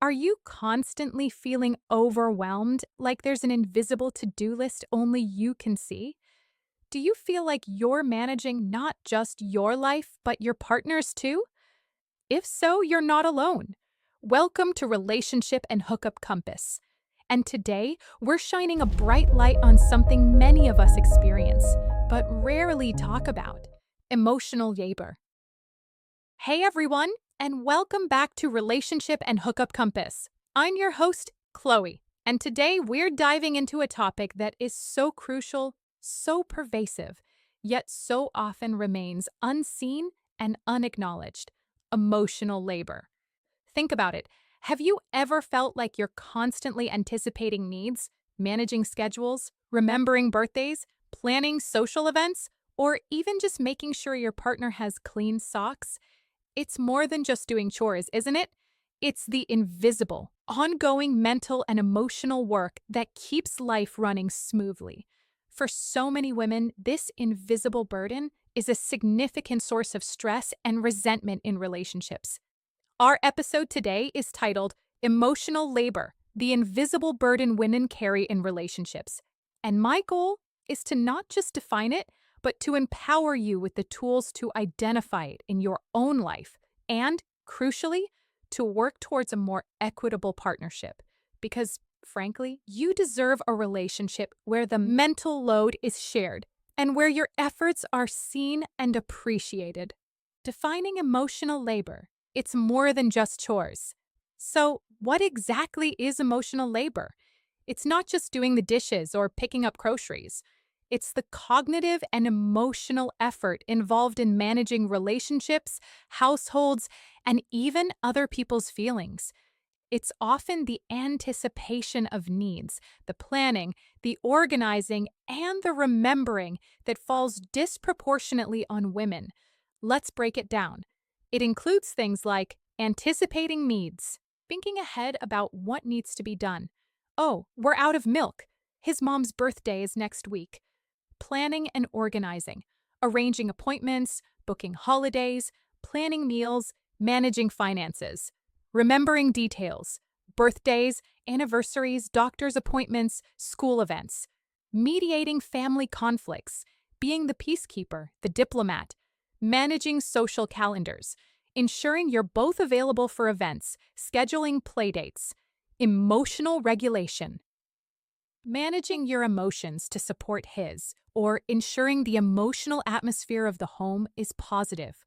Are you constantly feeling overwhelmed, like there's an invisible to-do list only you can see? Do you feel like you're managing not just your life, but your partner's too? If so, you're not alone. Welcome to Relationship and Hookup Compass. And today, we're shining a bright light on something many of us experience, but rarely talk about: emotional labor. Hey everyone, and welcome back to Relationship and Hookup Compass. I'm your host, Chloe, and today we're diving into a topic that is so crucial, so pervasive, yet so often remains unseen and unacknowledged: emotional labor. Think about it. Have you ever felt like you're constantly anticipating needs, managing schedules, remembering birthdays, planning social events, or even just making sure your partner has clean socks? It's more than just doing chores, isn't it? It's the invisible, ongoing mental and emotional work that keeps life running smoothly. For so many women, this invisible burden is a significant source of stress and resentment in relationships. Our episode today is titled Emotional Labor: The Invisible Burden Women Carry in Relationships. And my goal is to not just define it, but to empower you with the tools to identify it in your own life and, crucially, to work towards a more equitable partnership. Because, frankly, you deserve a relationship where the mental load is shared and where your efforts are seen and appreciated. Defining emotional labor: it's more than just chores. So, what exactly is emotional labor? It's not just doing the dishes or picking up groceries. It's the cognitive and emotional effort involved in managing relationships, households, and even other people's feelings. It's often the anticipation of needs, the planning, the organizing, and the remembering that falls disproportionately on women. Let's break it down. It includes things like anticipating needs, thinking ahead about what needs to be done. Oh, we're out of milk. His mom's birthday is next week. Planning and organizing, arranging appointments, booking holidays, planning meals, managing finances, remembering details, birthdays, anniversaries, doctor's appointments, school events, mediating family conflicts, being the peacekeeper, the diplomat, managing social calendars, ensuring you're both available for events, scheduling playdates, emotional regulation, managing your emotions to support his, or ensuring the emotional atmosphere of the home is positive.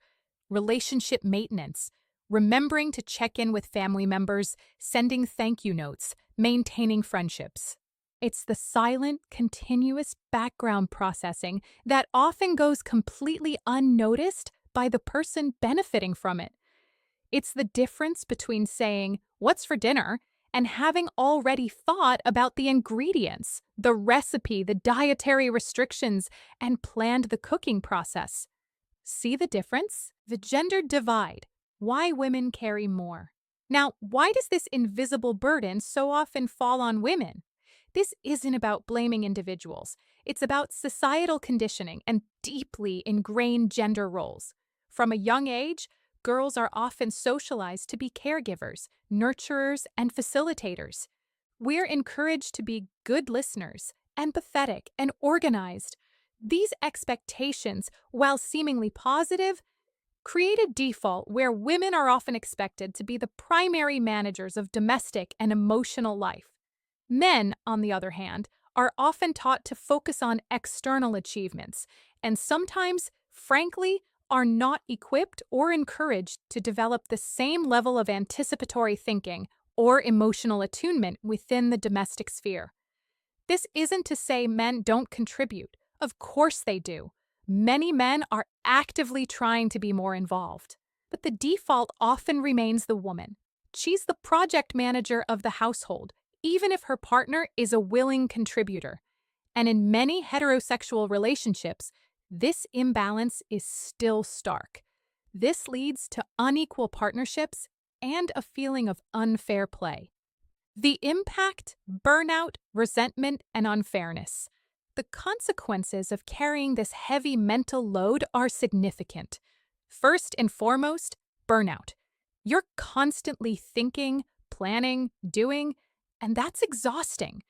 Relationship maintenance, remembering to check in with family members, sending thank you notes, maintaining friendships. It's the silent, continuous background processing that often goes completely unnoticed by the person benefiting from it. It's the difference between saying, "What's for dinner?" and having already thought about the ingredients, the recipe, the dietary restrictions, and planned the cooking process. See the difference? The gender divide. Why women carry more. Now, why does this invisible burden so often fall on women? This isn't about blaming individuals. It's about societal conditioning and deeply ingrained gender roles. From a young age, girls are often socialized to be caregivers, nurturers, and facilitators. We're encouraged to be good listeners, empathetic, and organized. These expectations, while seemingly positive, create a default where women are often expected to be the primary managers of domestic and emotional life. Men, on the other hand, are often taught to focus on external achievements, and sometimes, frankly, are not equipped or encouraged to develop the same level of anticipatory thinking or emotional attunement within the domestic sphere. This isn't to say men don't contribute. Of course they do. Many men are actively trying to be more involved. But the default often remains the woman. She's the project manager of the household, even if her partner is a willing contributor. And in many heterosexual relationships, this imbalance is still stark. This leads to unequal partnerships and a feeling of unfair play. The impact: burnout, resentment, and unfairness. The consequences of carrying this heavy mental load are significant. First and foremost, burnout. You're constantly thinking, planning, doing, and that's exhausting.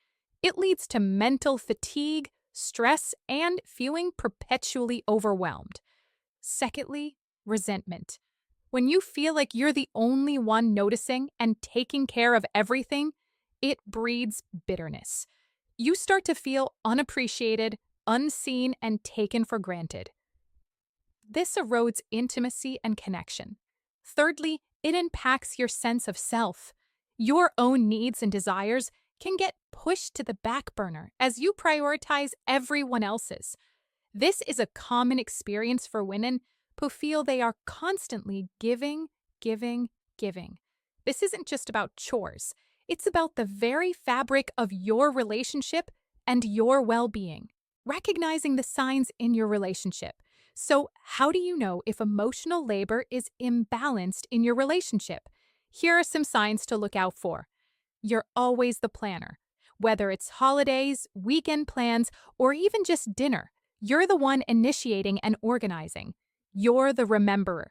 It leads to mental fatigue, stress, and feeling perpetually overwhelmed. Secondly, resentment. When you feel like you're the only one noticing and taking care of everything, it breeds bitterness. You start to feel unappreciated, unseen, and taken for granted. This erodes intimacy and connection. Thirdly, it impacts your sense of self. Your own needs and desires can get pushed to the back burner as you prioritize everyone else's. This is a common experience for women who feel they are constantly giving, giving, giving. This isn't just about chores, it's about the very fabric of your relationship and your well being. Recognizing the signs in your relationship. So, how do you know if emotional labor is imbalanced in your relationship? Here are some signs to look out for. You're always the planner. Whether it's holidays, weekend plans, or even just dinner, you're the one initiating and organizing. You're the rememberer.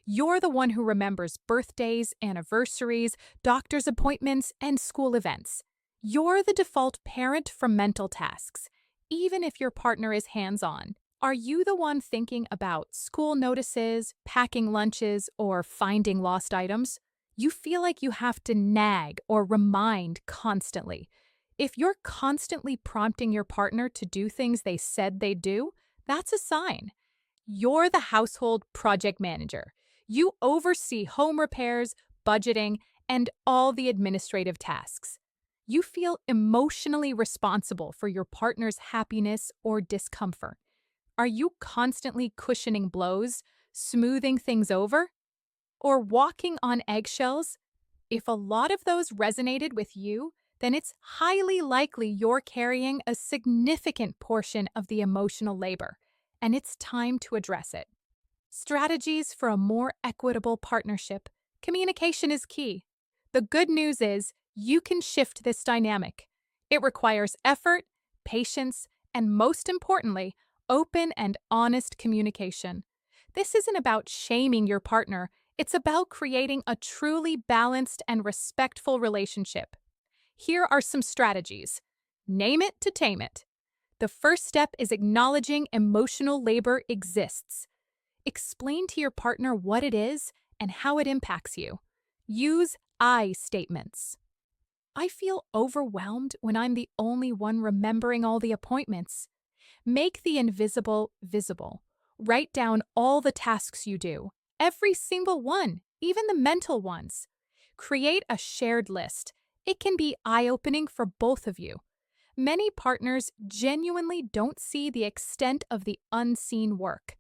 You're the one who remembers birthdays, anniversaries, doctor's appointments, and school events. You're the default parent for mental tasks, even if your partner is hands-on. Are you the one thinking about school notices, packing lunches, or finding lost items? You feel like you have to nag or remind constantly. If you're constantly prompting your partner to do things they said they'd do, that's a sign. You're the household project manager. You oversee home repairs, budgeting, and all the administrative tasks. You feel emotionally responsible for your partner's happiness or discomfort. Are you constantly cushioning blows, smoothing things over, or walking on eggshells? If a lot of those resonated with you, then it's highly likely you're carrying a significant portion of the emotional labor, and it's time to address it. Strategies for a more equitable partnership. Communication is key. The good news is you can shift this dynamic. It requires effort, patience, and most importantly, open and honest communication. This isn't about shaming your partner, it's about creating a truly balanced and respectful relationship. Here are some strategies. Name it to tame it. The first step is acknowledging emotional labor exists. Explain to your partner what it is and how it impacts you. Use I statements. I feel overwhelmed when I'm the only one remembering all the appointments. Make the invisible visible. Write down all the tasks you do, every single one, even the mental ones. Create a shared list. It can be eye-opening for both of you. Many partners genuinely don't see the extent of the unseen work.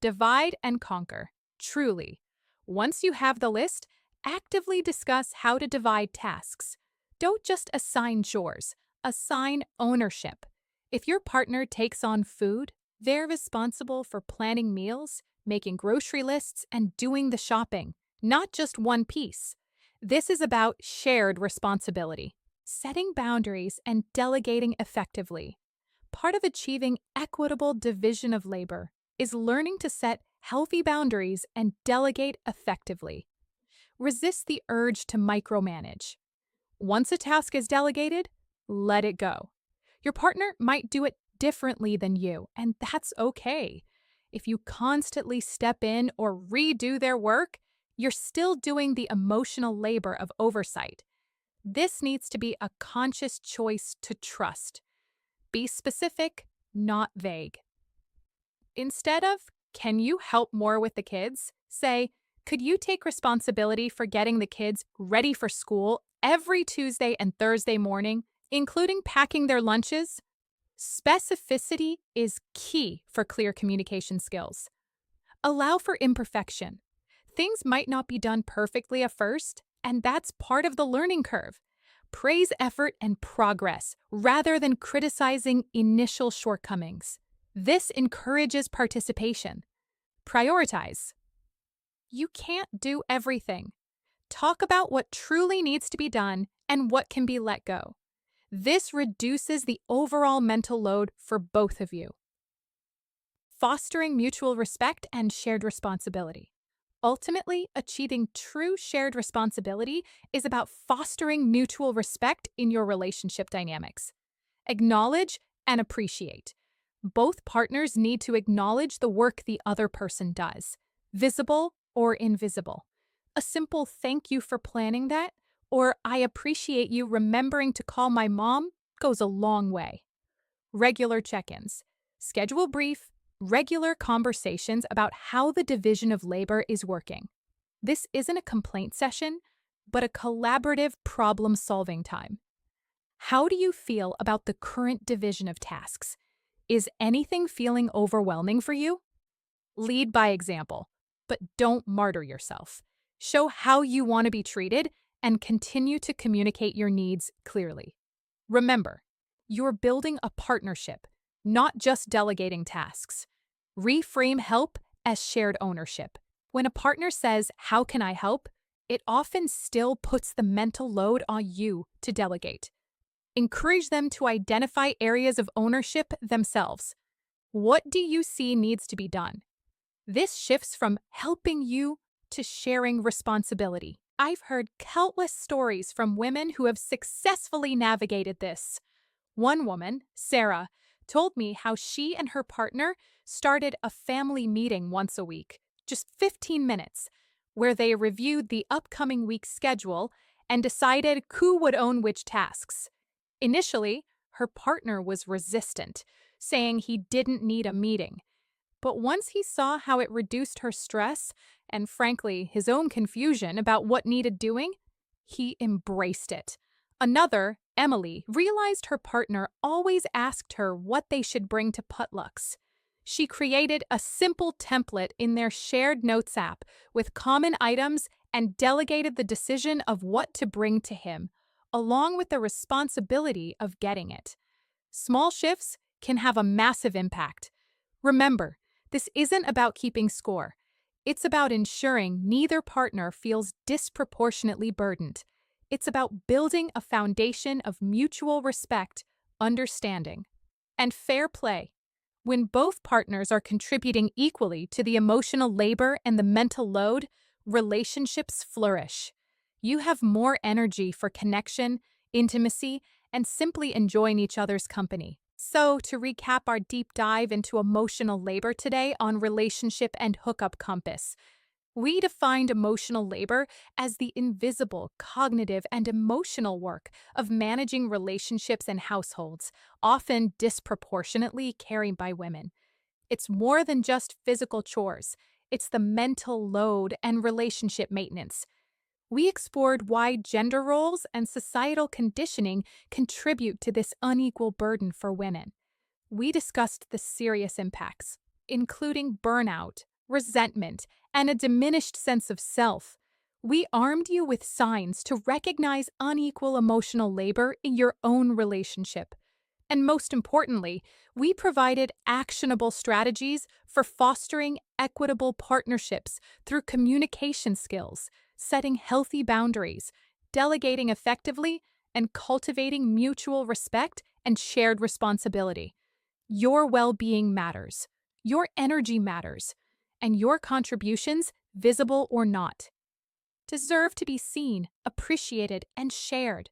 Divide and conquer, truly. Once you have the list, actively discuss how to divide tasks. Don't just assign chores, assign ownership. If your partner takes on food, they're responsible for planning meals, making grocery lists, and doing the shopping, not just one piece. This is about shared responsibility, setting boundaries, and delegating effectively. Part of achieving equitable division of labor is learning to set healthy boundaries and delegate effectively. Resist the urge to micromanage. Once a task is delegated, let it go. Your partner might do it differently than you, and that's okay. If you constantly step in or redo their work, you're still doing the emotional labor of oversight. This needs to be a conscious choice to trust. Be specific, not vague. Instead of, can you help more with the kids? Say, could you take responsibility for getting the kids ready for school every Tuesday and Thursday morning, including packing their lunches? Specificity is key for clear communication skills. Allow for imperfection. Things might not be done perfectly at first, and that's part of the learning curve. Praise effort and progress rather than criticizing initial shortcomings. This encourages participation. Prioritize. You can't do everything. Talk about what truly needs to be done and what can be let go. This reduces the overall mental load for both of you. Fostering mutual respect and shared responsibility. Ultimately, achieving true shared responsibility is about fostering mutual respect in your relationship dynamics. Acknowledge and appreciate. Both partners need to acknowledge the work the other person does, visible or invisible. A simple thank you for planning that, or I appreciate you remembering to call my mom, goes a long way. Regular check ins. Schedule brief, regular conversations about how the division of labor is working. This isn't a complaint session, but a collaborative problem solving time. How do you feel about the current division of tasks? Is anything feeling overwhelming for you? Lead by example, but don't martyr yourself. Show how you want to be treated and continue to communicate your needs clearly. Remember, you're building a partnership, not just delegating tasks. Reframe help as shared ownership. When a partner says, "How can I help?" it often still puts the mental load on you to delegate. Encourage them to identify areas of ownership themselves. What do you see needs to be done? This shifts from helping you to sharing responsibility. I've heard countless stories from women who have successfully navigated this. One woman, Sarah, told me how she and her partner started a family meeting once a week, just 15 minutes, where they reviewed the upcoming week's schedule and decided who would own which tasks. Initially, her partner was resistant, saying he didn't need a meeting. But once he saw how it reduced her stress and, frankly, his own confusion about what needed doing, he embraced it. Another, Emily, realized her partner always asked her what they should bring to potlucks. She created a simple template in their shared notes app with common items and delegated the decision of what to bring to him, along with the responsibility of getting it. Small shifts can have a massive impact. Remember, this isn't about keeping score. It's about ensuring neither partner feels disproportionately burdened. It's about building a foundation of mutual respect, understanding, and fair play. When both partners are contributing equally to the emotional labor and the mental load, relationships flourish. You have more energy for connection, intimacy, and simply enjoying each other's company. So, to recap our deep dive into emotional labor today on Relationship and Hookup Compass, we defined emotional labor as the invisible, cognitive, and emotional work of managing relationships and households, often disproportionately carried by women. It's more than just physical chores, it's the mental load and relationship maintenance. We explored why gender roles and societal conditioning contribute to this unequal burden for women. We discussed the serious impacts, including burnout, resentment, and a diminished sense of self. We armed you with signs to recognize unequal emotional labor in your own relationship. And most importantly, we provided actionable strategies for fostering equitable partnerships through communication skills, setting healthy boundaries, delegating effectively, and cultivating mutual respect and shared responsibility. Your well-being matters, your energy matters, and your contributions, visible or not, deserve to be seen, appreciated, and shared.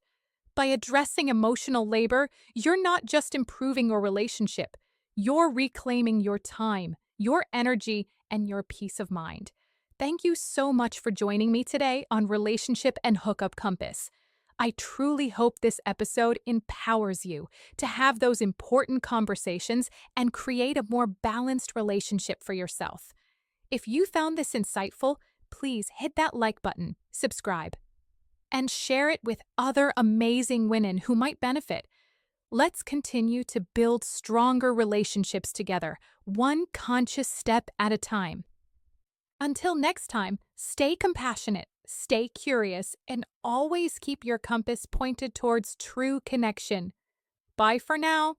By addressing emotional labor, you're not just improving your relationship, you're reclaiming your time, your energy, and your peace of mind. Thank you so much for joining me today on Relationship and Hookup Compass. I truly hope this episode empowers you to have those important conversations and create a more balanced relationship for yourself. If you found this insightful, please hit that like button, subscribe, and share it with other amazing women who might benefit. Let's continue to build stronger relationships together, one conscious step at a time. Until next time, stay compassionate, stay curious, and always keep your compass pointed towards true connection. Bye for now.